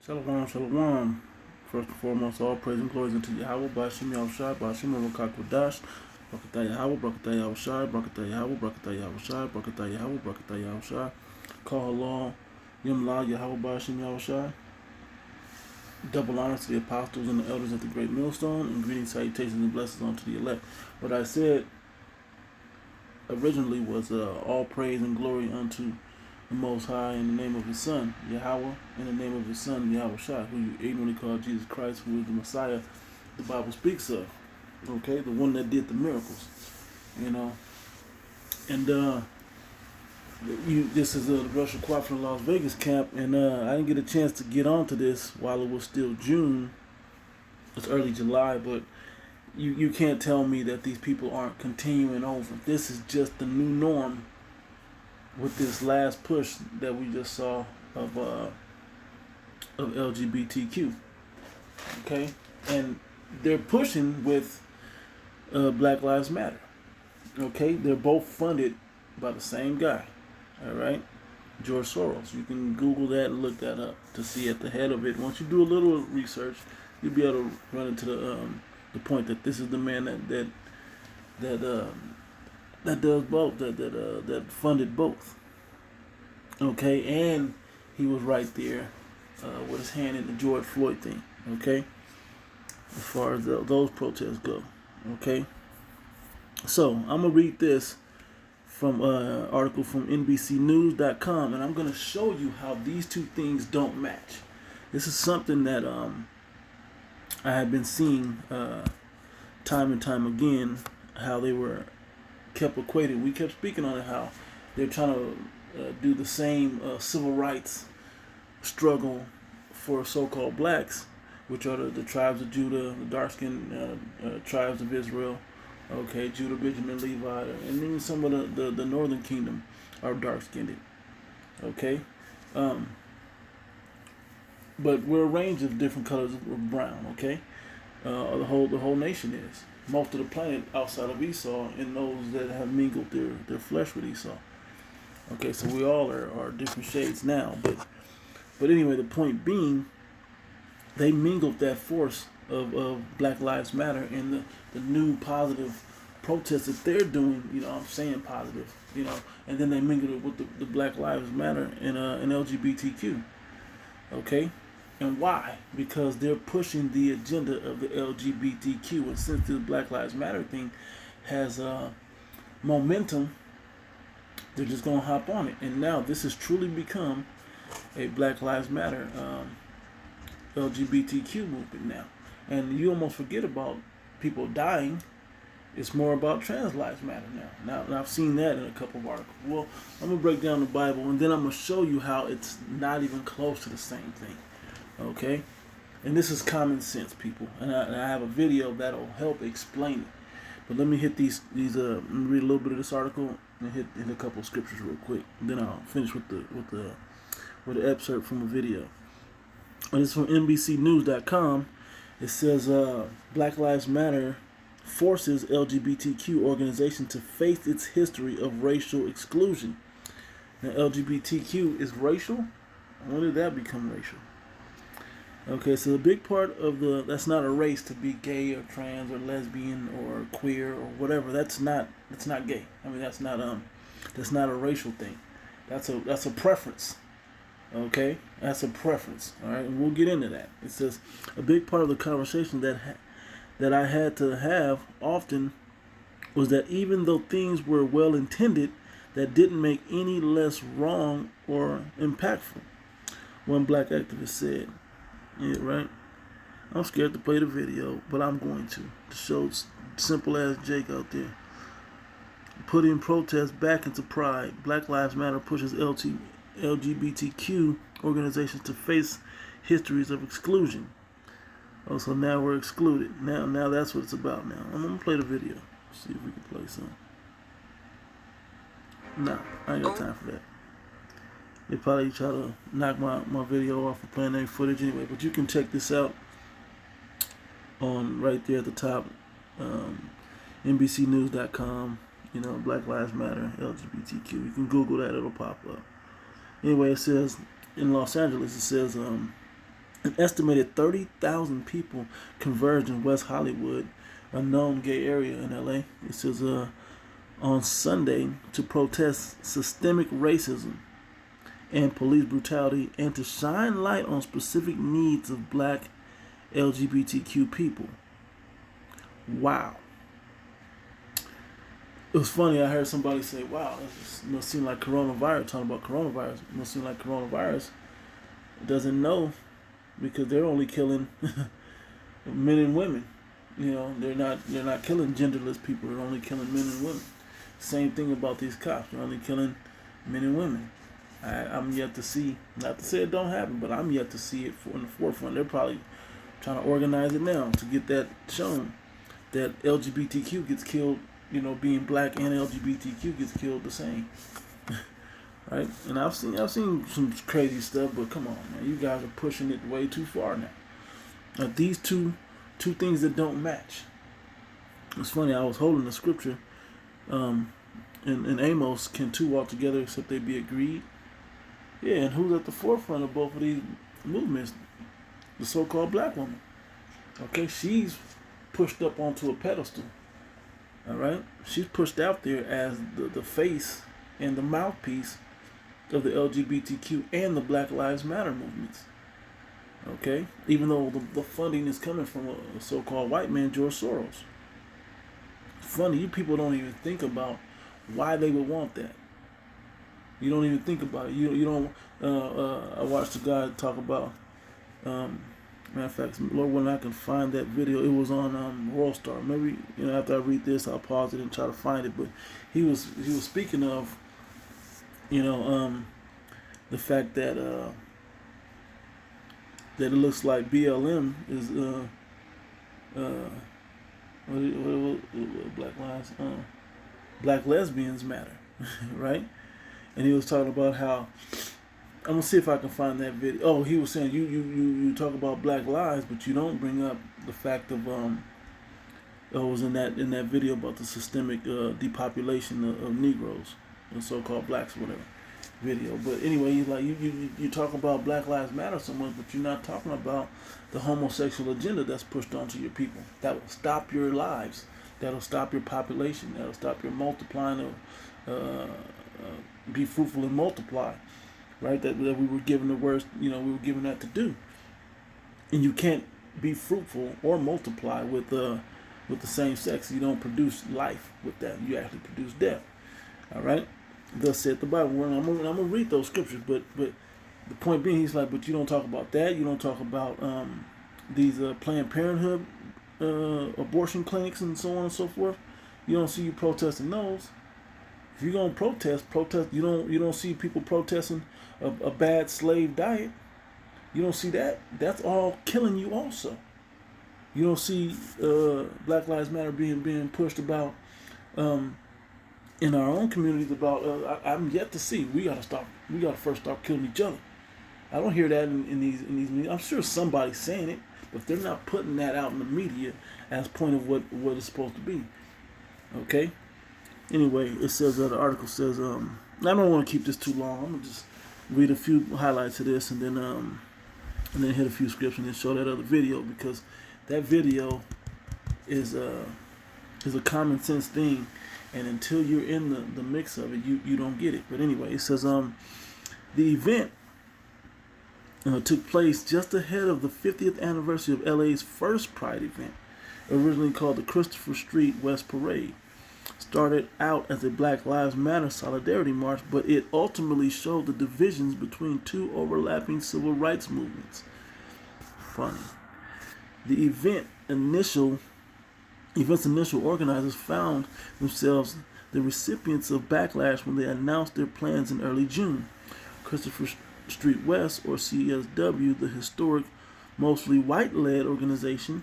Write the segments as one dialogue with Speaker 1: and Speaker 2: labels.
Speaker 1: Shalom, shalom. First and foremost, all praise and glory unto Yahweh, Bashim Yahushai, Bashim Rukakwadash, Brakatah Yahweh, Brakatah Yahushai, Brakatah Yahweh, Brakatah Yahushai, Brakatah Yahweh, Brakatah Yahushai, Call Allah, Yimla Yahweh, Bashim Yahushai. Double honors to the apostles and the elders at the great millstone, and greetings, salutations, and blessings unto the elect. What I said originally was all praise and glory unto the Most High in the name of His Son, Yahweh, in the name of His Son, Yahushua, who you ignorantly call Jesus Christ, who is the Messiah the Bible speaks of. Okay, the one that did the miracles, you know. And this is the Russian Quad from the Las Vegas camp, and I didn't get a chance to get onto this while it was still June. It's early July, but you can't tell me that these people aren't continuing over. This is just the new norm with this last push that we just saw of LGBTQ. Okay, and they're pushing with Black Lives Matter. Okay, they're both funded by the same guy. All right, George Soros. You can Google that and look that up to see at the head of it. Once you do a little research, you'll be able to run into the point that this is the man that does both, that funded both. Okay, and he was right there with his hand in the George Floyd thing. Okay, as far as those protests go. Okay, so I'm gonna read this from an article from NBCNews.com, and I'm gonna show you how these two things don't match. This is something that I have been seeing time and time again, how they were kept equated. We kept speaking on it, how they're trying to do the same civil rights struggle for so-called blacks, which are the tribes of Judah, the dark-skinned tribes of Israel, okay, Judah, Benjamin, Levi, and even some of the northern kingdom are dark-skinned, okay? But we're a range of different colors of brown, okay? The whole nation is. Most of the planet outside of Esau and those that have mingled their flesh with Esau. Okay, so we all are different shades now, but anyway, the point being, they mingled that force of Black Lives Matter and the new positive protests that they're doing. You know, I'm saying positive, you know, and then they mingled it with the Black Lives Matter and LGBTQ. Okay, and why? Because they're pushing the agenda of the LGBTQ, and since this Black Lives Matter thing has momentum, they're just gonna hop on it. And now this has truly become a Black Lives Matter LGBTQ movement now. And you almost forget about people dying. It's more about trans lives matter now. Now I've seen that in a couple of articles. Well, I'm gonna break down the Bible, and then I'm gonna show you how it's not even close to the same thing. Okay, and this is common sense, people. And I have a video that'll help explain it. But let me hit these. Read a little bit of this article and hit a couple of scriptures real quick. And then I'll finish with the excerpt from a video. And it's from NBCNews.com. It says Black Lives Matter forces LGBTQ organization to face its history of racial exclusion. Now, LGBTQ is racial? When did that become racial? Okay, so a big part of that's not a race to be gay or trans or lesbian or queer or whatever. That's not gay. I mean, that's not a racial thing. That's a preference. Okay, that's a preference. All right, and we'll get into that. It says a big part of the conversation that I had to have often was that even though things were well intended, that didn't make any less wrong or impactful. One black activist said, "Yeah, right. I'm scared to play the video, but I'm going to show simple as Jake out there. Putting protest back into pride. Black Lives Matter pushes LGBTQ organizations to face histories of exclusion. Oh, so now we're excluded. Now that's what it's about now. I'm going to play the video. See if we can play some. Nah, I ain't got time for that. They probably try to knock my video off for playing any footage anyway. But you can check this out on right there at the top. NBCNews.com. You know, Black Lives Matter, LGBTQ. You can Google that. It'll pop up. Anyway, it says in Los Angeles, it says An estimated 30,000 people converged in West Hollywood, a known gay area in LA. It says on Sunday to protest systemic racism and police brutality and to shine light on specific needs of black LGBTQ people. Wow. It was funny, I heard somebody say, wow, this must seem like coronavirus, talking about coronavirus. It must seem like coronavirus doesn't know because they're only killing men and women. You know, they're not killing genderless people, they're only killing men and women. Same thing about these cops, they're only killing men and women. I'm yet to see, not to say it don't happen, but I'm yet to see it in the forefront. They're probably trying to organize it now to get that shown, that LGBTQ gets killed, you know, being black and LGBTQ gets killed the same. Right? And I've seen some crazy stuff, but come on, man, you guys are pushing it way too far now. These two things that don't match. It's funny, I was holding the scripture in Amos, can two walk together except they be agreed? Yeah, and who's at the forefront of both of these movements? The so-called black woman. Okay, she's pushed up onto a pedestal. All right, she's pushed out there as the face and the mouthpiece of the LGBTQ and the Black Lives Matter movements. Okay, even though the funding is coming from a so-called white man, George Soros. Funny, you people don't even think about why they would want that. You don't even think about it. You don't. I watched a guy talk about. Matter of fact, Lord, when I can find that video, it was on World Star. Maybe after I read this, I'll pause it and try to find it. But he was speaking of, the fact that that it looks like BLM is Black Lives, Black Lesbians Matter, right? And he was talking about how, I'm gonna see if I can find that video. Oh, he was saying you talk about Black lives, but you don't bring up the fact of it was in that video about the systemic depopulation of Negroes and so-called blacks or whatever video. But anyway, he's like you talk about Black Lives Matter so much, but you're not talking about the homosexual agenda that's pushed onto your people. That will stop your lives. That'll stop your population. That'll stop your multiplying. Be fruitful and multiply, right? That we were given the words, we were given that to do. And you can't be fruitful or multiply with the same sex. You don't produce life with that. You actually produce death. All right. Thus said the Bible. I'm gonna read those scriptures, but the point being, he's like, but you don't talk about that. You don't talk about these Planned Parenthood abortion clinics and so on and so forth. You don't see you protesting those. If you're gonna protest. You don't see people protesting a bad slave diet. You don't see that. That's all killing you. Also, you don't see Black Lives Matter being pushed about in our own communities. About I'm yet to see. We gotta first stop killing each other. I don't hear that in these media. I'm sure somebody's saying it, but they're not putting that out in the media as point of what it's supposed to be. Okay. Anyway, it says the article says I don't want to keep this too long. I'm gonna just read a few highlights of this and then hit a few scripts and then show that other video, because that video is a common sense thing, and until you're in the mix of it, you don't get it. But anyway, it says the event took place just ahead of the 50th anniversary of LA's first Pride event, originally called the Christopher Street West Parade. Started out as a Black Lives Matter solidarity march, but it ultimately showed the divisions between two overlapping civil rights movements. Funny. The event's initial organizers found themselves the recipients of backlash when they announced their plans in early June. Christopher Street West, or CSW, the historic, mostly white-led organization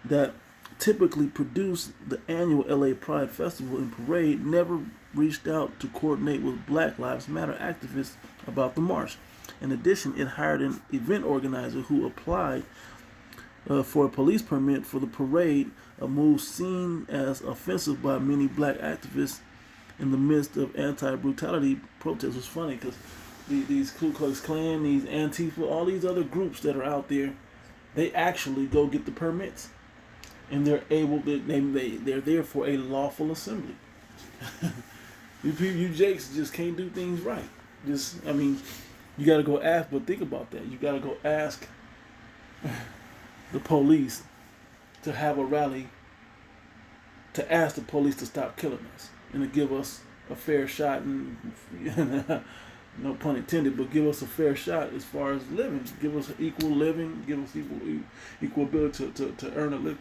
Speaker 1: that typically produced the annual LA Pride Festival and Parade, never reached out to coordinate with Black Lives Matter activists about the march. In addition, it hired an event organizer who applied for a police permit for the parade, a move seen as offensive by many black activists in the midst of anti-brutality protests. It was funny because these Ku Klux Klan, these Antifa, all these other groups that are out there, they actually go get the permits, and they're able to, they're there for a lawful assembly. You Jakes just can't do things right. I mean, you got to go ask, but think about that. You got to go ask the police to have a rally, to ask the police to stop killing us and to give us a fair shot, and no pun intended, but give us a fair shot as far as living. Give us equal living, give us equal ability to earn a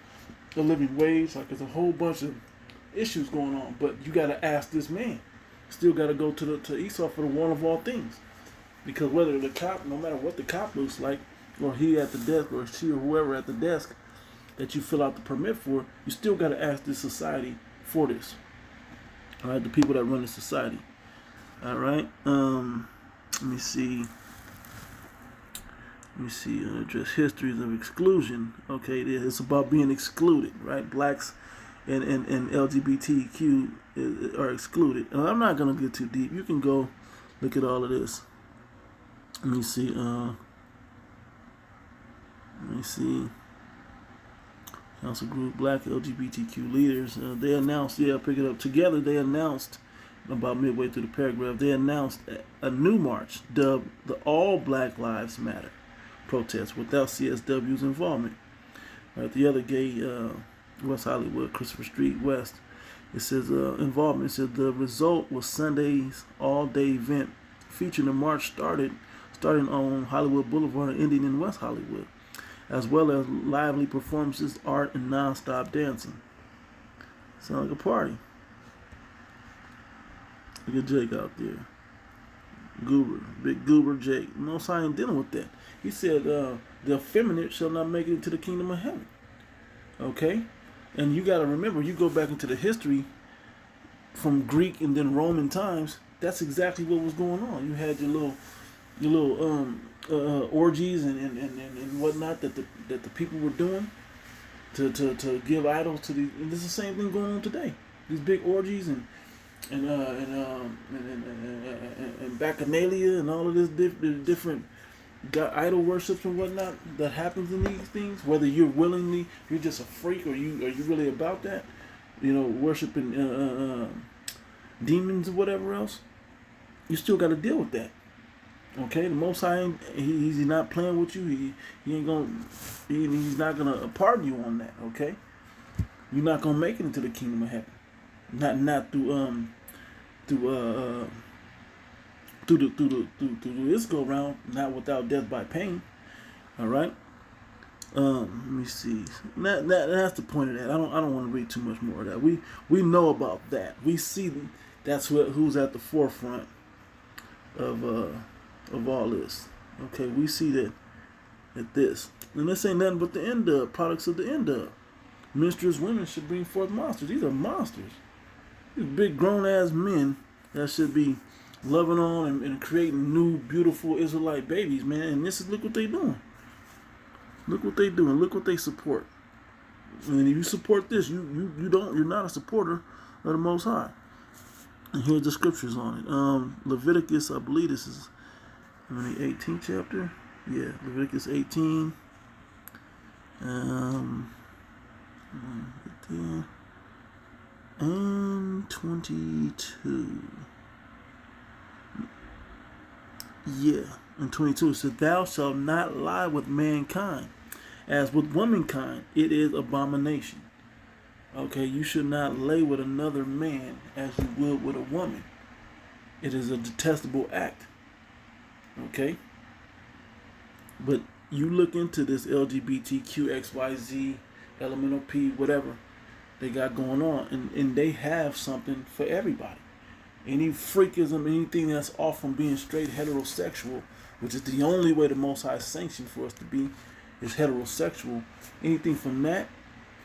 Speaker 1: living wage. Like, there's a whole bunch of issues going on, but you got to ask this man. Still got to go to Esau for the one of all things, because whether the cop, no matter what the cop looks like, or he at the desk, or she or whoever at the desk that you fill out the permit for, you still got to ask this society for this. All right, the people that run the society. All right. Let me see. Address histories of exclusion. Okay, it's about being excluded, right? Blacks and LGBTQ are excluded. And I'm not gonna get too deep. You can go look at all of this. Let me see. Council group, Black LGBTQ leaders. They announced. Yeah, pick it up together. They announced about midway through the paragraph. They announced a new march dubbed the All Black Lives Matter protest without CSW's involvement. Right, the other gay West Hollywood, Christopher Street West. It says involvement. It says the result was Sunday's all-day event featuring a march starting on Hollywood Boulevard and ending in West Hollywood, as well as lively performances, art, and non-stop dancing. Sounds like a party. Look at Jake out there. Goober. Big Goober Jake. No sign of dealing with that. He said, the effeminate shall not make it into the kingdom of heaven. Okay? And you got to remember, you go back into the history from Greek and then Roman times, that's exactly what was going on. You had your little orgies and whatnot that the people were doing to give idols to these. And this is the same thing going on today. These big orgies and bacchanalia and all of this different God, idol worships and whatnot that happens in these things. Whether you're just a freak, or are you really about that, worshiping demons or whatever else, you still got to deal with that. Okay, the Most High, he's not playing with you. He's not gonna pardon you on that. Okay, you're not gonna make it into the kingdom of heaven. Not through this go round, not without death by pain. All right. Let me see. That's the point of that. I don't want to read too much more of that. We know about that. We see that's who's at the forefront of all this. Okay, we see that at this, and this ain't nothing but the end of products of the end of. Minstrels women should bring forth monsters. These are monsters. These big grown ass men that should be loving on and creating new beautiful Israelite babies, man. And look what they doing. Look what they doing. Look what they support. And if you support this, you're not a supporter of the Most High. And here's the scriptures on it. Leviticus, I believe this is in the 18th chapter. Yeah, Leviticus 18. 18 and 22. Yeah, and 22 it says, "Thou shalt not lie with mankind, as with womankind it is abomination." Okay, you should not lay with another man as you would with a woman. It is a detestable act. Okay, but you look into this LGBTQ XYZ elemental P whatever they got going on, and they have something for everybody. Any freakism, anything that's off from being straight heterosexual, which is the only way the Most High sanctioned for us to be, is heterosexual. Anything from that,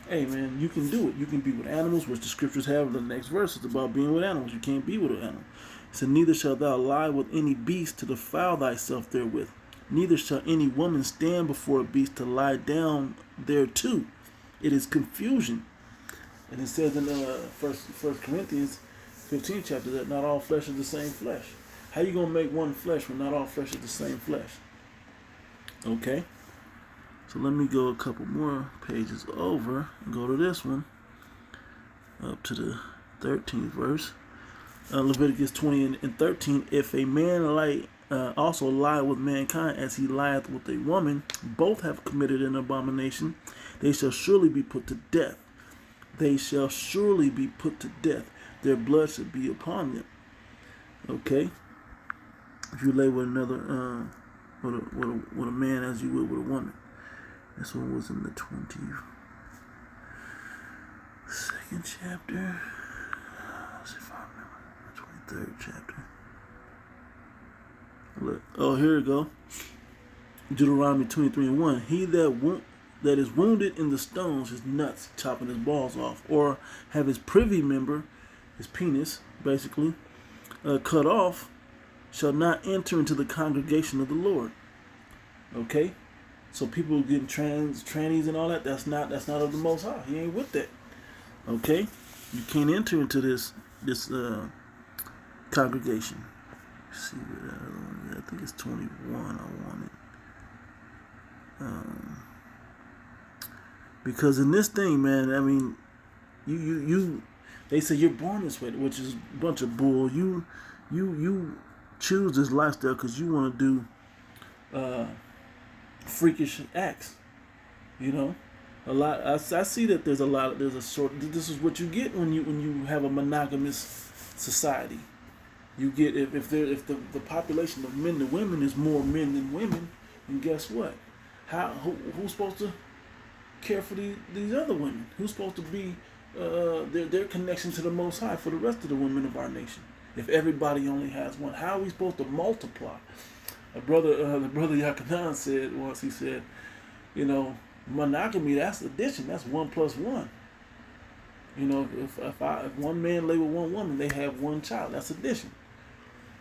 Speaker 1: hey man, you can do it. You can be with animals, which the scriptures have. The next verse is about being with animals. You can't be with an animal. It said, "Neither shalt thou lie with any beast to defile thyself therewith. Neither shall any woman stand before a beast to lie down thereto. It is confusion." And it says in First Corinthians 15th chapter that not all flesh is the same flesh. How you gonna make one flesh when not all flesh is the same flesh? Okay. So let me go a couple more pages over and go to this one, up to the 13th verse. Leviticus 20 and 13. If a man also lie with mankind as he lieth with a woman, both have committed an abomination. They shall surely be put to death. They shall surely be put to death. Their blood should be upon them. Okay. If you lay with another, with a man as you would with a woman. This one was in the 22nd chapter. Let's see if I remember. 23rd chapter. Look. Oh, here we go. Deuteronomy 23:1. He that is wounded in the stones, his nuts, chopping his balls off, or have his privy member, his penis, basically, cut off, shall not enter into the congregation of the Lord. Okay? So people getting trannies and all that, that's not of the Most High. He ain't with that. Okay? You can't enter into this congregation. Let's see what I think it's 21 I wanted. Because in this thing, man, I mean, you they say you're born this way, which is a bunch of bull. You choose this lifestyle because you want to do freakish acts. You know, a lot. I see that there's a sort. This is what you get when you have a monogamous society. You get if the population of men to women is more men than women, then guess what? Who's supposed to care for these other women? Who's supposed to be their connection to the Most High for the rest of the women of our nation? If everybody only has one, how are we supposed to multiply? The brother Yakanan said once, he said, you know, monogamy, that's addition. That's 1 + 1. You know, if one man lay with one woman, they have one child. That's addition.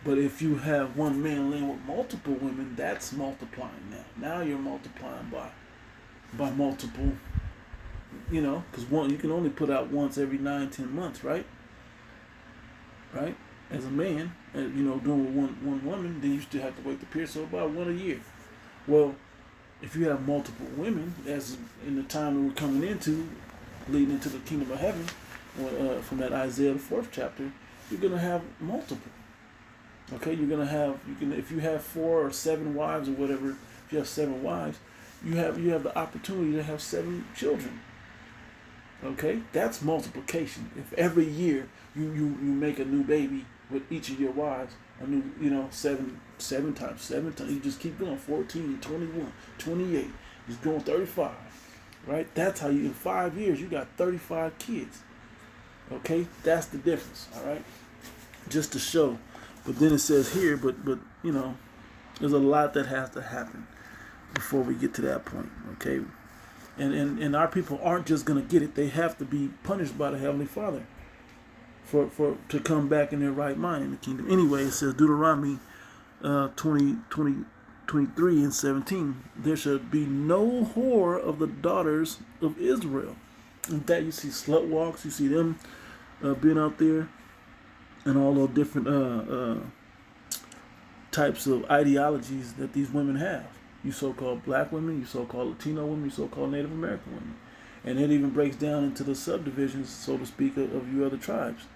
Speaker 1: But if you have one man laying with multiple women, that's multiplying now. Now you're multiplying by multiple, you know, because one, you can only put out once every 9-10 months, right? Right? As a man, you know, doing with one woman, then you still have to wait the period, so about one a year. Well, if you have multiple women, as in the time that we're coming into, leading into the kingdom of heaven, from that Isaiah the 4th chapter, you're gonna have multiple. Okay, if you have 4 or 7 wives or whatever, if you have 7 wives, you have the opportunity to have 7 children. Okay, that's multiplication. If every year you make a new baby with each of your wives, a new, you know, 7 times, you just keep going, 14, 21, 28, just going 35, right? That's how in 5 years you got 35 kids. Okay, that's the difference. All right, just to show. But then it says here, but you know, there's a lot that has to happen before we get to that point. Okay, and our people aren't just gonna get it; they have to be punished by the Heavenly Father for to come back in their right mind in the kingdom. Anyway, it says Deuteronomy 23 and 17. There shall be no whore of the daughters of Israel. In fact, you see slut walks, you see them being out there. And all those different types of ideologies that these women have. You so-called black women, you so-called Latino women, you so-called Native American women. And it even breaks down into the subdivisions, so to speak, of you other tribes.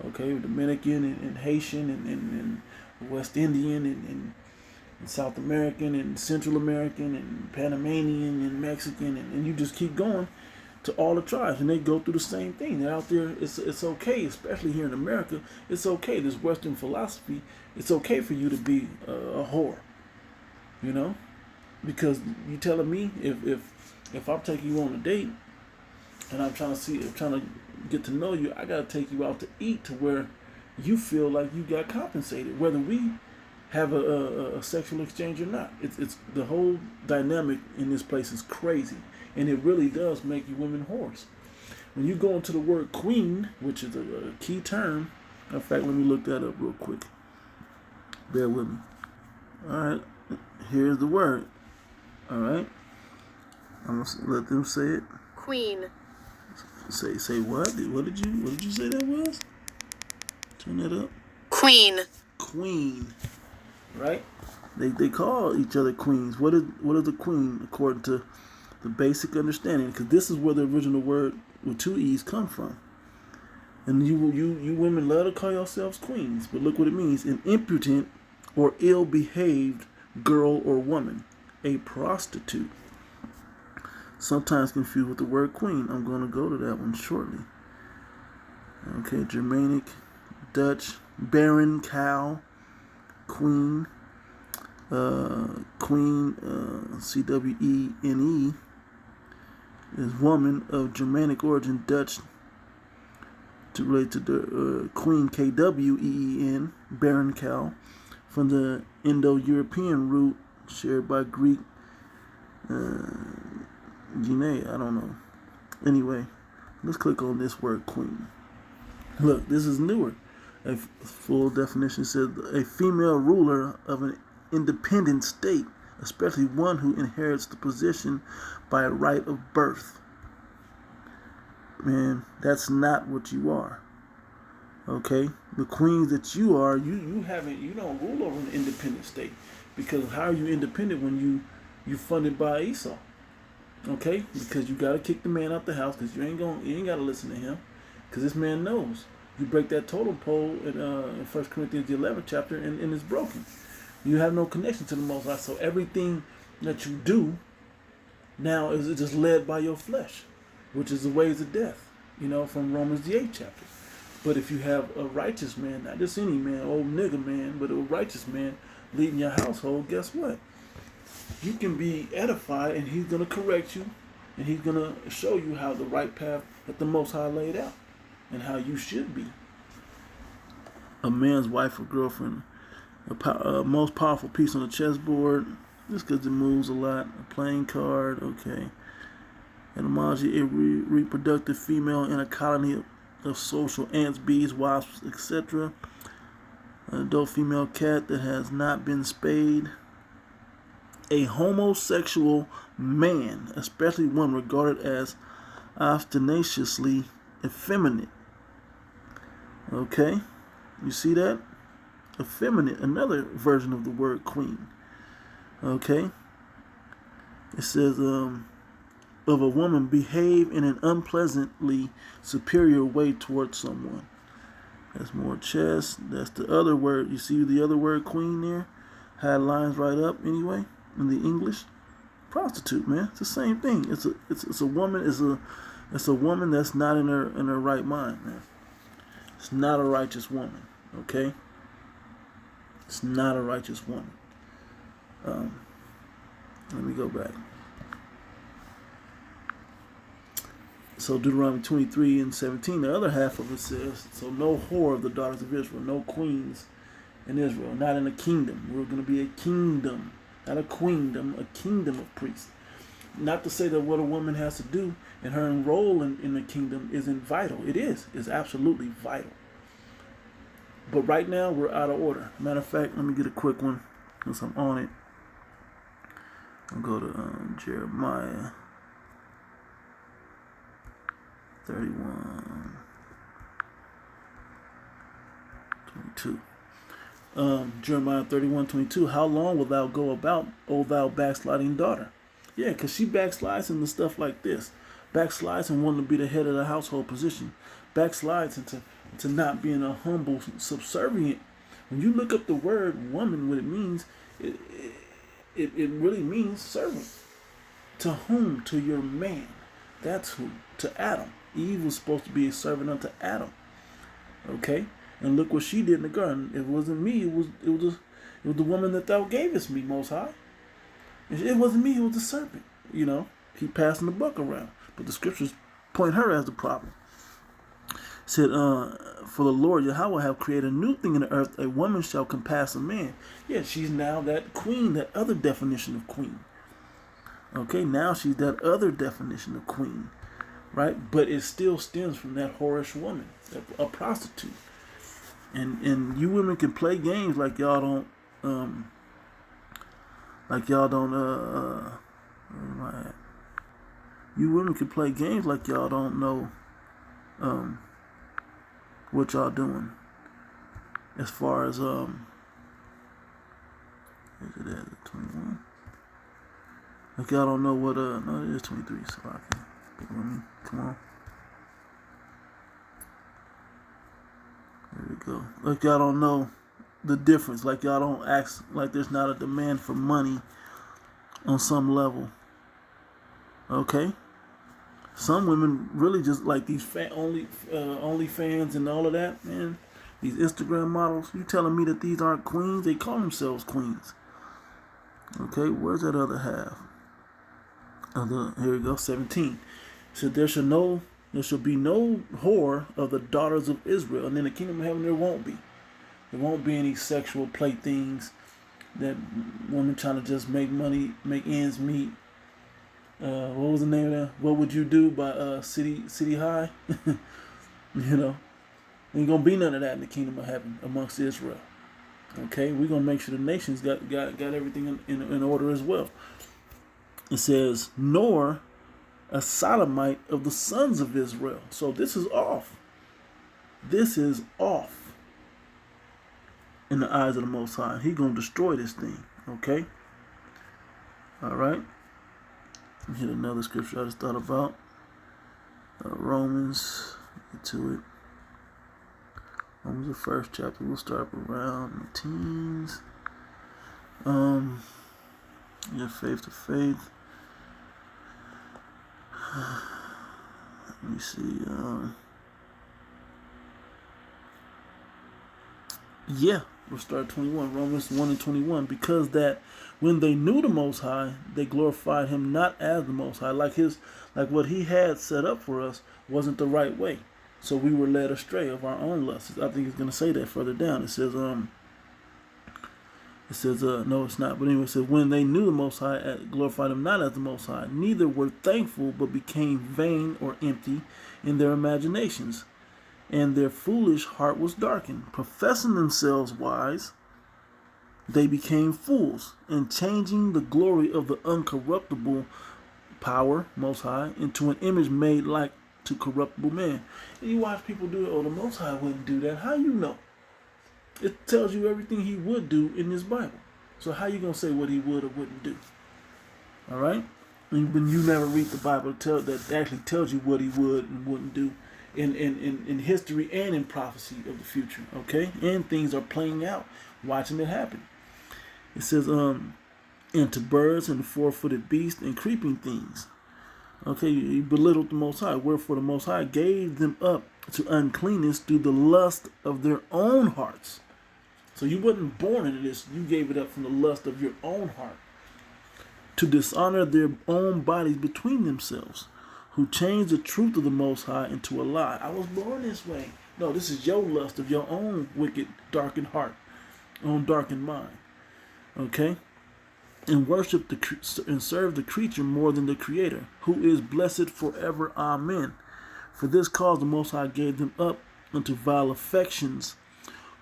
Speaker 1: Okay, Dominican and Haitian and West Indian and South American and Central American and Panamanian and Mexican and you just keep going to all the tribes, and they go through the same thing. They're out there. It's okay, especially here in America. It's okay. This Western philosophy. It's okay for you to be a whore. You know, because you telling me if I'm taking you on a date, and I'm trying to get to know you, I gotta take you out to eat to where you feel like you got compensated, whether we have a sexual exchange or not. It's the whole dynamic in this place is crazy. And it really does make you women whores. When you go into the word queen, which is a key term, in fact, let me look that up real quick. Bear with me. All right, here's the word. All right, I'm gonna let them say it.
Speaker 2: Queen.
Speaker 1: Say what? What did you say that was? Turn that up.
Speaker 2: Queen.
Speaker 1: queen, right? They call each other queens. What is a queen according to the basic understanding? Because this is where the original word with two E's come from. And you women love to call yourselves queens, but look what it means: an impudent or ill-behaved girl or woman, a prostitute. Sometimes confused with the word queen. I'm going to go to that one shortly. Okay, Germanic, Dutch, baron, cow, queen, Cwene, is woman of Germanic origin, Dutch, to relate to the queen, Kween, baron, cow, from the Indo-European root shared by Greek, Gene, I don't know. Anyway, let's click on this word queen. Look, this is newer. A full definition says a female ruler of an independent state, especially one who inherits the position by right of birth. Man, that's not what you are. Okay? The queens that you are, you don't rule over an independent state. Because how are you independent when you funded by Esau? Okay? Because you gotta kick the man out the house, because you ain't gotta listen to him. Because this man knows. You break that totem pole in 1 Corinthians the 11th chapter and it's broken. You have no connection to the Most High. So everything that you do now is just led by your flesh, which is the ways of death, from Romans the 8th chapter. But if you have a righteous man, not just any man, old nigga man, but a righteous man leading your household, guess what? You can be edified, and he's going to correct you, and he's going to show you how the right path that the Most High laid out and how you should be. A man's wife or girlfriend, a most powerful piece on the chessboard, just because it moves a lot. A playing card, okay. Etymology, a reproductive female in a colony of social ants, bees, wasps, etc. An adult female cat that has not been spayed. A homosexual man, especially one regarded as ostentatiously effeminate. Okay, you see that? Effeminate, another version of the word queen. Okay, it says of a woman behave in an unpleasantly superior way towards someone. That's more chess. That's the other word. You see the other word queen there? Had lines right up anyway in the English. Prostitute, man. It's the same thing. It's a woman. It's a woman that's not in her right mind, man. It's not a righteous woman. Okay. It's not a righteous woman. Let me go back. So Deuteronomy 23:17, the other half of it says, so no whore of the daughters of Israel, no queens in Israel, not in a kingdom. We're going to be a kingdom, not a queendom, a kingdom of priests. Not to say that what a woman has to do and her role in the kingdom isn't vital. It is. It's absolutely vital. But right now, we're out of order. Matter of fact, let me get a quick one since I'm on it. I'll go to Jeremiah 31:22. Jeremiah 31:22. How long wilt thou go about, O thou backsliding daughter? Yeah, because she backslides into stuff like this. Backslides and wanting to be the head of the household position. Backslides into not being a humble, subservient. When you look up the word woman, what it means, it really means servant. To whom? To your man. That's who. To Adam. Eve was supposed to be a servant unto Adam. Okay? And look what she did in the garden. It wasn't me. It was the woman that thou gavest me, Most High. It wasn't me. It was the serpent. Keep passing the buck around. But the scriptures point her as the problem. It said, for the Lord Yahweh have created a new thing in the earth. A woman shall compass a man. Yeah, she's now that queen, that other definition of queen. Okay, now she's that other definition of queen. Right? But it still stems from that whorish woman, a prostitute. And you women can play games like y'all don't you women can play games like y'all don't know what y'all doing as far as Is it at 21? Like y'all don't know what no, it is 23. So I can pick with me. Come on. There we go. Like y'all don't know the difference. Like y'all don't ask. Like there's not a demand for money on some level. Okay. Some women really just like these only fans and all of that, man. These Instagram models. You telling me that these aren't queens? They call themselves queens. Okay, where's that other half? Here we go, 17. It said there shall be no whore of the daughters of Israel, and in the kingdom of heaven there won't be. There won't be any sexual playthings that women trying to just make money, make ends meet. What was the name of that? What Would You Do by City High? You know, ain't gonna be none of that in the kingdom of heaven amongst Israel. Okay, we're gonna make sure the nations got everything in order as well. It says, nor a sodomite of the sons of Israel. So this is off. This is off in the eyes of the Most High. He gonna destroy this thing. Okay. All right. Hit another scripture I just thought about. Romans. Get to it. Romans the first chapter. We'll start around the teens. Your faith to faith. Let me see. We'll start 21. Romans 1 and 21. Because that when they knew the Most High, they glorified Him not as the Most High. Like what He had set up for us wasn't the right way. So we were led astray of our own lusts. I think it's going to say that further down. It says, no, it's not. But anyway, it says, when they knew the Most High, glorified Him not as the Most High, neither were thankful, but became vain or empty in their imaginations. And their foolish heart was darkened. Professing themselves wise, they became fools, and changing the glory of the uncorruptible power, Most High, into an image made like to corruptible man. And you watch people do it. Oh, the Most High wouldn't do that. How you know? It tells you everything He would do in this Bible. So how you gonna say what He would or wouldn't do? All right. And when you never read the Bible, that actually tells you what He would and wouldn't do in history and in prophecy of the future. Okay, and things are playing out, watching it happen. It says, and to birds and the four-footed beasts and creeping things. Okay, He belittled the Most High. Wherefore the Most High gave them up to uncleanness through the lust of their own hearts. So you wasn't born into this. You gave it up from the lust of your own heart. To dishonor their own bodies between themselves, who changed the truth of the Most High into a lie. I was born this way. No, this is your lust of your own wicked, darkened heart, own darkened mind. Okay? And worship and serve the creature more than the Creator, who is blessed forever. Amen. For this cause the Most High gave them up unto vile affections.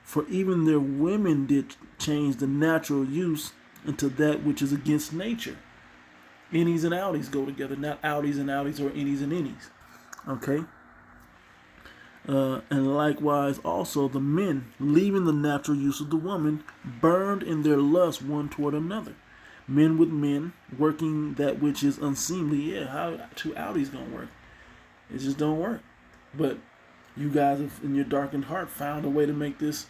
Speaker 1: For even their women did change the natural use into that which is against nature. Innies and outies go together, not outies and outies or innies and innies. Okay? And likewise also the men, leaving the natural use of the woman, burned in their lust one toward another. Men with men, working that which is unseemly. Yeah, how two outies gonna work? It just don't work. But you guys have, in your darkened heart, found a way to make this,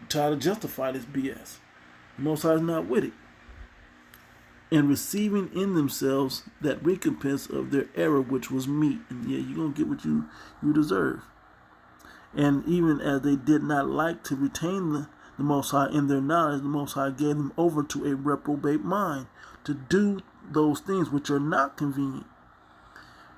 Speaker 1: try to justify this BS. Most High is not with it. And receiving in themselves that recompense of their error which was meet. And yeah, you're going to get what you deserve. And even as they did not like to retain the Most High in their knowledge, the Most High gave them over to a reprobate mind to do those things which are not convenient.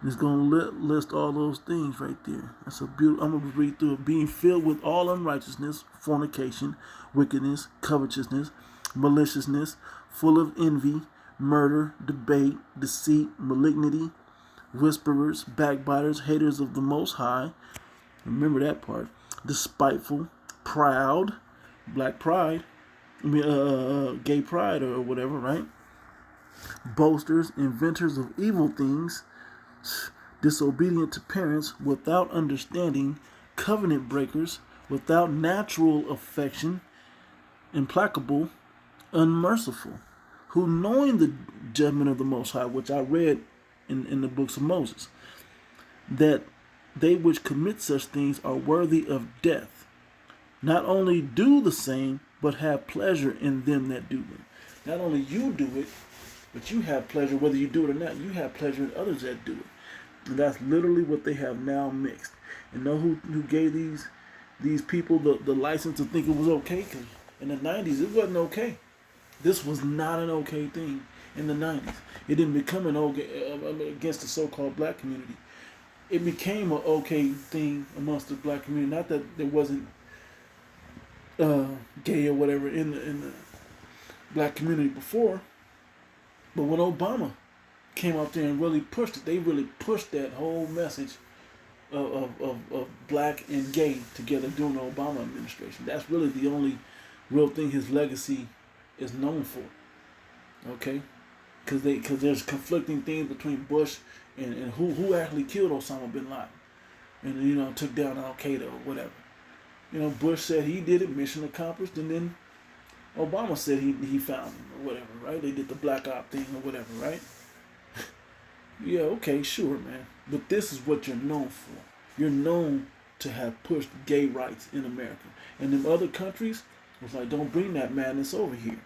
Speaker 1: And it's going to list all those things right there. That's a beautiful. I'm going to read through it. Being filled with all unrighteousness, fornication, wickedness, covetousness, maliciousness, full of envy, murder, debate, deceit, malignity, whisperers, backbiters, haters of the Most High. Remember that part. Despiteful, proud, black pride, gay pride or whatever, right? Boasters, inventors of evil things, disobedient to parents, without understanding, covenant breakers, without natural affection, implacable, unmerciful, who knowing the judgment of the Most High, which I read in the books of Moses, that they which commit such things are worthy of death, not only do the same, but have pleasure in them that do them. Not only you do it, but you have pleasure, whether you do it or not. You have pleasure in others that do it. And that's literally what they have now mixed. And know who gave these people the license to think it was okay? Because in the 90s, it wasn't okay. This was not an okay thing in the 90s. It didn't become an okay against the so-called black community. It became an okay thing amongst the black community. Not that there wasn't gay or whatever in the black community before, but when Obama came out there and really pushed it, they really pushed that whole message of black and gay together during the Obama administration. That's really the only real thing his legacy is known for. Okay, because there's conflicting things between Bush and who actually killed Osama bin Laden, and took down Al Qaeda or whatever. Bush said he did it, mission accomplished, and then Obama said he found him or whatever, right? They did the black op thing or whatever, right? Yeah, okay, sure, man. But this is what you're known for. You're known to have pushed gay rights in America. And in other countries, it's like, don't bring that madness over here.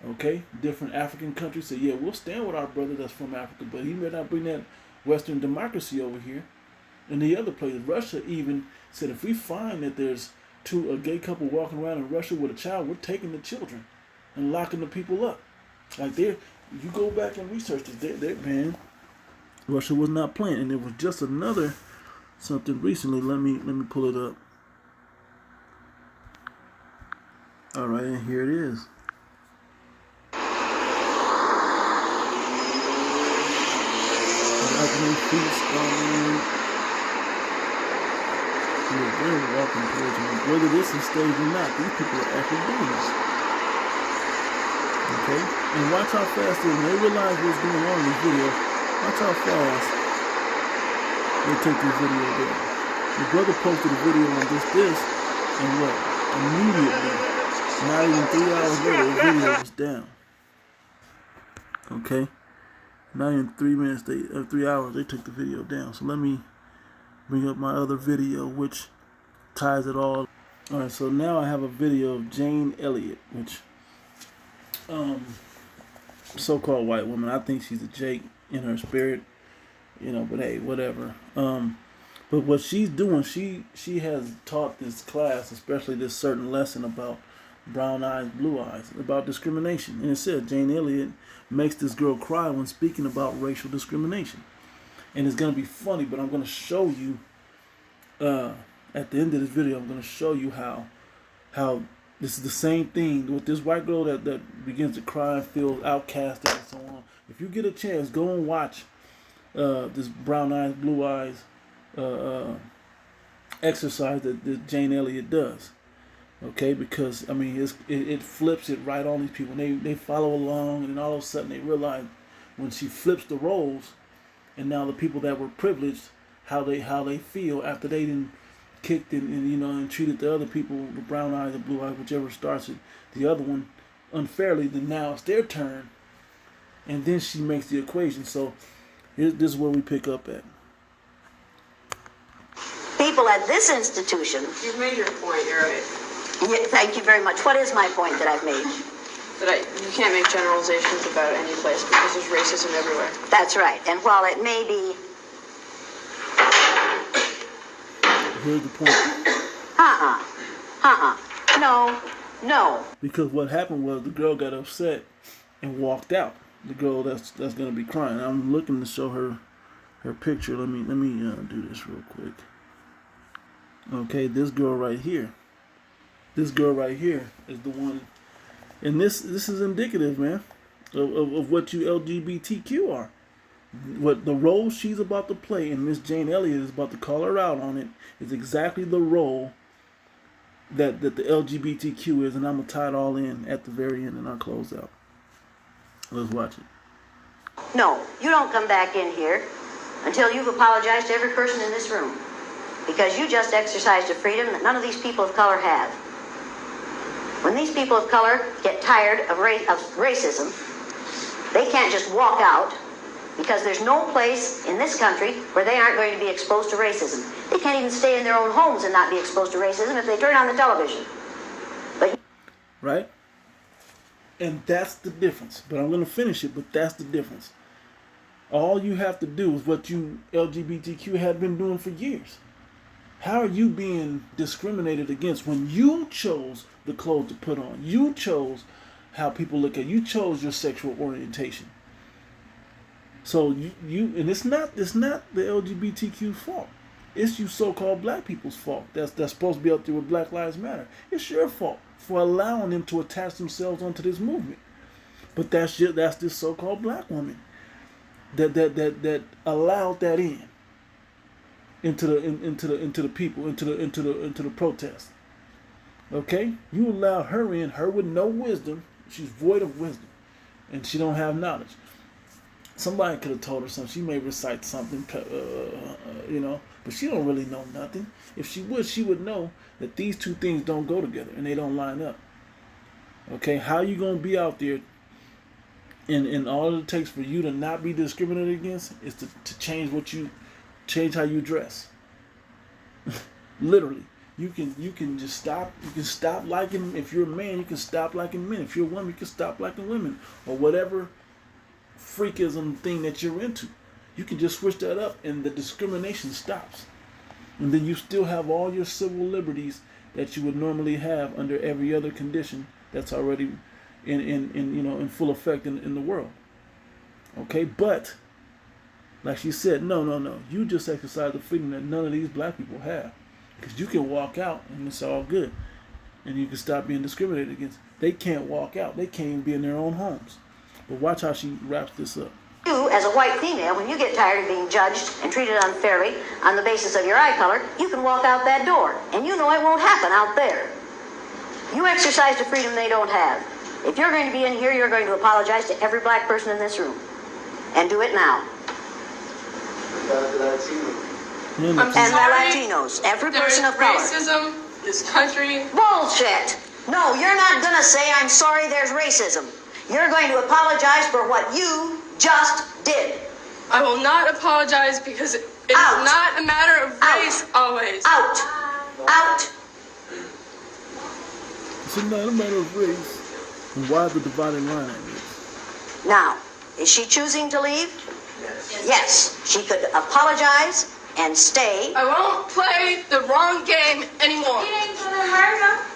Speaker 1: Okay? Different African countries say, yeah, we'll stand with our brother that's from Africa, but he may not bring that Western democracy over here. And the other places, Russia even said, if we find that there's a gay couple walking around in Russia with a child, we're taking the children and locking the people up. Like you go back and research this, man, Russia was not playing. And there was just another something recently. Let me pull it up. All right, and here it is. They're walking towards me. Whether this is staged or not, these people are actually doing this. Okay? And watch how fast when they realize what's going on in this video, watch how fast they take this video down. The brother posted a video on this, and what? Immediately, not even 3 hours later, the video was down. Okay? Not even 3 hours, they took the video down. So let me bring up my other video, which ties it all. Alright, so now I have a video of Jane Elliott, which so-called white woman. I think she's a Jake in her spirit, but hey, whatever. But what she's doing, she has taught this class, especially this certain lesson about brown eyes, blue eyes, about discrimination. And it said Jane Elliott makes this girl cry when speaking about racial discrimination. And it's going to be funny, but I'm going to show you, at the end of this video, I'm going to show you how this is the same thing with this white girl that begins to cry and feel outcasted and so on. If you get a chance, go and watch this brown eyes, blue eyes exercise that Jane Elliott does. Okay, because, I mean, it flips it right on these people. They follow along, and all of a sudden they realize when she flips the roles, and now the people that were privileged, how they feel after they didn't kicked and treated the other people, the brown eyes, the blue eyes, whichever starts it, the other one unfairly, then now it's their turn. And then she makes the equation. So this is where we pick up at.
Speaker 2: People at this institution...
Speaker 3: You've made your point, you're right.
Speaker 2: Yeah, thank you very much. What is my point that I've made?
Speaker 3: You can't make generalizations about any place because there's racism everywhere.
Speaker 2: That's right. And while it may be...
Speaker 1: Here's the point.
Speaker 2: No.
Speaker 1: Because what happened was the girl got upset and walked out. The girl that's gonna be crying. I'm looking to show her picture. Let me do this real quick. Okay, this girl right here. This girl right here is the one, and this is indicative, man, of what you LGBTQ are. What the role she's about to play, and Miss Jane Elliott is about to call her out on it, is exactly the role that the LGBTQ is, and I'm gonna tie it all in at the very end, and I'll close out. Let's watch it.
Speaker 2: No, you don't come back in here until you've apologized to every person in this room, because you just exercised a freedom that none of these people of color have. When these people of color get tired of racism, they can't just walk out, because there's no place in this country where they aren't going to be exposed to racism. They can't even stay in their own homes and not be exposed to racism if they turn on the television. But
Speaker 1: right? And that's the difference. But I'm going to finish it, but that's the difference. All you have to do is what you LGBTQ had been doing for years. How are you being discriminated against when you chose the clothes to put on? You chose how people look at you. You chose your sexual orientation. So you and it's not the LGBTQ fault. It's you so-called black people's fault. That's supposed to be up there with Black Lives Matter. It's your fault for allowing them to attach themselves onto this movement. But that's this so-called black woman that allowed that into the people, into the protest. Okay? You allow her in, her with no wisdom. She's void of wisdom. And she don't have knowledge. Somebody could have told her something. She may recite something, but she don't really know nothing. If she would know that these two things don't go together and they don't line up. Okay? How you going to be out there and all it takes for you to not be discriminated against is to change how you dress. Literally. You can just stop. You can stop liking. If you're a man, you can stop liking men. If you're a woman, you can stop liking women, or whatever freakism thing that you're into. You can just switch that up, and the discrimination stops. And then you still have all your civil liberties that you would normally have under every other condition that's already in full effect in the world. Okay, but like she said, no. You just exercise the freedom that none of these black people have. Because you can walk out and it's all good. And you can stop being discriminated against. They can't walk out. They can't even be in their own homes. But watch how she wraps this up.
Speaker 2: you, as a white female, when you get tired of being judged and treated unfairly on the basis of your eye color, you can walk out that door. And you know it won't happen out there. You exercise the freedom they don't have. If you're going to be in here, you're going to apologize to every black person in this room. And do it now.
Speaker 3: I'm
Speaker 2: And
Speaker 3: sorry.
Speaker 2: the Latinos, every person of color.
Speaker 3: Racism, this country.
Speaker 2: Bullshit! No, you're not gonna say, I'm sorry there's racism. You're going to apologize for what you just did.
Speaker 3: I will not apologize because it is
Speaker 2: Out.
Speaker 3: not a matter of
Speaker 2: Out.
Speaker 3: race always.
Speaker 2: Out! Out!
Speaker 1: It's not a matter of race. And why the dividing line at this?
Speaker 2: Now, is she choosing to leave? Yes. She could apologize and stay.
Speaker 3: I won't play the wrong game anymore.
Speaker 4: It ain't gonna hurt her.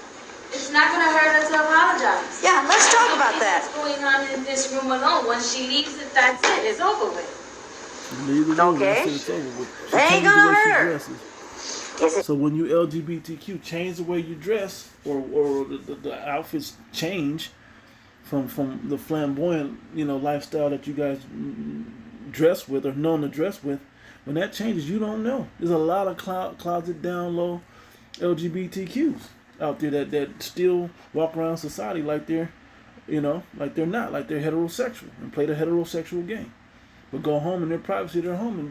Speaker 4: It's not gonna hurt her to apologize.
Speaker 2: Yeah, let's talk about that.
Speaker 4: What's going on in this room alone? Once she leaves it, that's it. It's over with.
Speaker 1: Leave the room,
Speaker 2: Okay.
Speaker 1: that's it, it's over with. She
Speaker 2: They ain't
Speaker 1: changes the
Speaker 2: gonna
Speaker 1: way she
Speaker 2: hurt her.
Speaker 1: dresses.
Speaker 2: Is it?
Speaker 1: So when you LGBTQ change the way you dress, or the outfits change from the flamboyant lifestyle that you guys dress with or known to dress with, when that changes, you don't know. There's a lot of closet down low LGBTQs out there that still walk around society like they're like they're not, like they're heterosexual and play the heterosexual game, but go home in their privacy of their home and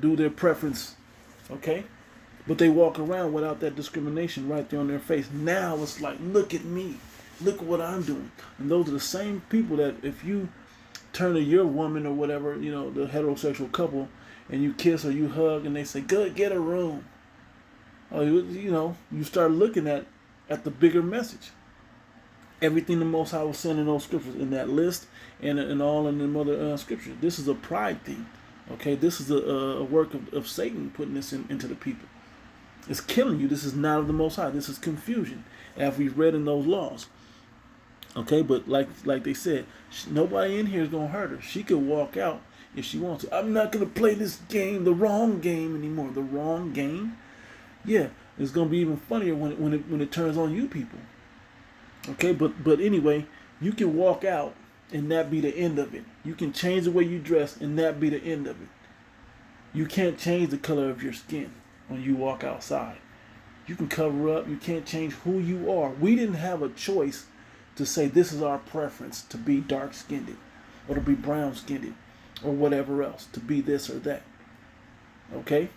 Speaker 1: do their preference. Okay, but they walk around without that discrimination right there on their face. Now it's like, look at me, look at what I'm doing. And those are the same people that if you turn to your woman or whatever, the heterosexual couple, and you kiss or you hug, and they say, "Good, get a room." Oh, you start looking at the bigger message. Everything the Most High was saying in those scriptures, in that list, and all in the other scriptures. This is a pride thing. Okay, this is a work of Satan putting this into the people. It's killing you. This is not of the Most High. This is confusion, as we've read in those laws. Okay, but like they said, nobody in here is gonna hurt her. She could walk out if she wants to. I'm not gonna play this game, the wrong game anymore. The wrong game. Yeah, it's gonna be even funnier when it turns on you people. Okay, but anyway, you can walk out and that be the end of it. You can change the way you dress and that be the end of it. You can't change the color of your skin when you walk outside. You can cover up. You can't change who you are. We didn't have a choice to say this is our preference to be dark-skinned or to be brown-skinned or whatever else, to be this or that. Okay?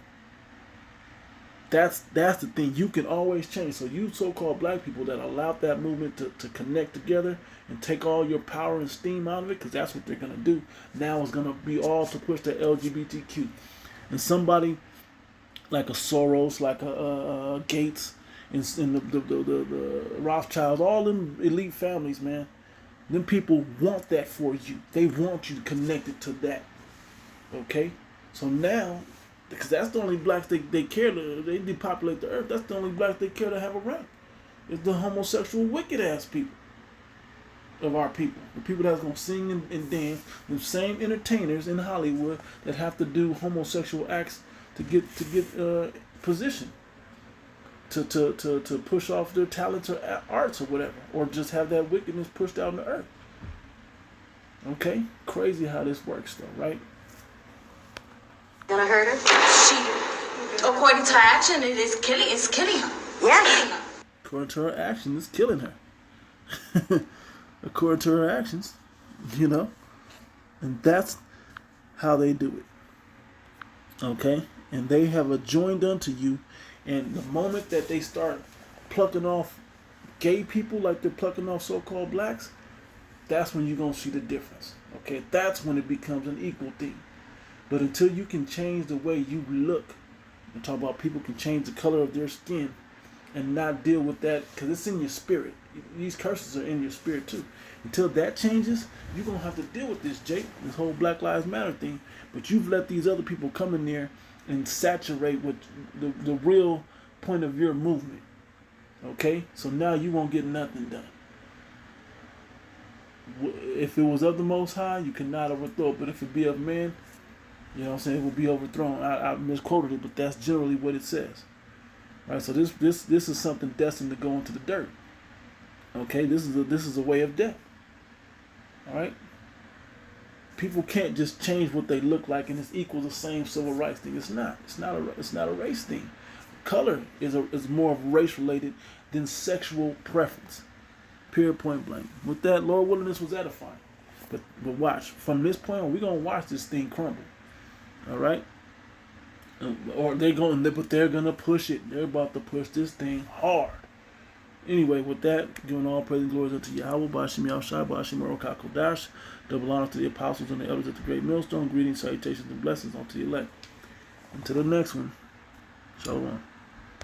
Speaker 1: That's the thing. You can always change. So you so-called black people that allowed that movement to connect together and take all your power and steam out of it, because that's what they're gonna do. Now it's gonna be all to push the LGBTQ. And somebody like a Soros, like a Gates, and the Rothschilds, all them elite families, man. Them people want that for you. They want you connected to that. Okay? So now, because that's the only blacks they care to, they depopulate the earth. That's the only blacks they care to have around. It's the homosexual, wicked ass people of our people. The people that's going to sing and dance. The same entertainers in Hollywood that have to do homosexual acts to get position. To push off their talents or arts or whatever. Or just have that wickedness pushed out in the earth. Okay? Crazy how this works though, right?
Speaker 2: Gonna hurt her?
Speaker 4: She, according to her action, it's killing her.
Speaker 2: Yeah.
Speaker 1: According to her actions, it's killing her. According to her actions, you know? And that's how they do it. Okay? And they have adjoined unto you. And the moment that they start plucking off gay people like they're plucking off so-called blacks, that's when you're going to see the difference. Okay? That's when it becomes an equal thing. But until you can change the way you look, and talk about people can change the color of their skin and not deal with that, because it's in your spirit. These curses are in your spirit too. Until that changes, you're going to have to deal with this, Jake, this whole Black Lives Matter thing. But you've let these other people come in there and saturate with the real point of your movement. Okay? So now you won't get nothing done. If it was of the Most High, you cannot overthrow it. But if it be of men, you know what I'm saying, it will be overthrown. I misquoted it, but that's generally what it says. Right? So this is something destined to go into the dirt. Okay? This is a way of death. All right? People can't just change what they look like and it's equal to the same civil rights thing. It's not. It's not a race thing. Color is more of race related than sexual preference. Period, point blank. With that, Lord willing, this was edifying. But watch, from this point on, we're gonna watch this thing crumble. All right? Or they're gonna push it. They're about to push this thing hard. Anyway, with that, giving all praise and glory unto Yahweh, Bashim Yahushua, Bashim Merokah Kodash, double honor to the apostles and the elders at the great millstone, greetings, salutations, and blessings unto the elect. Until the next one, Shalom.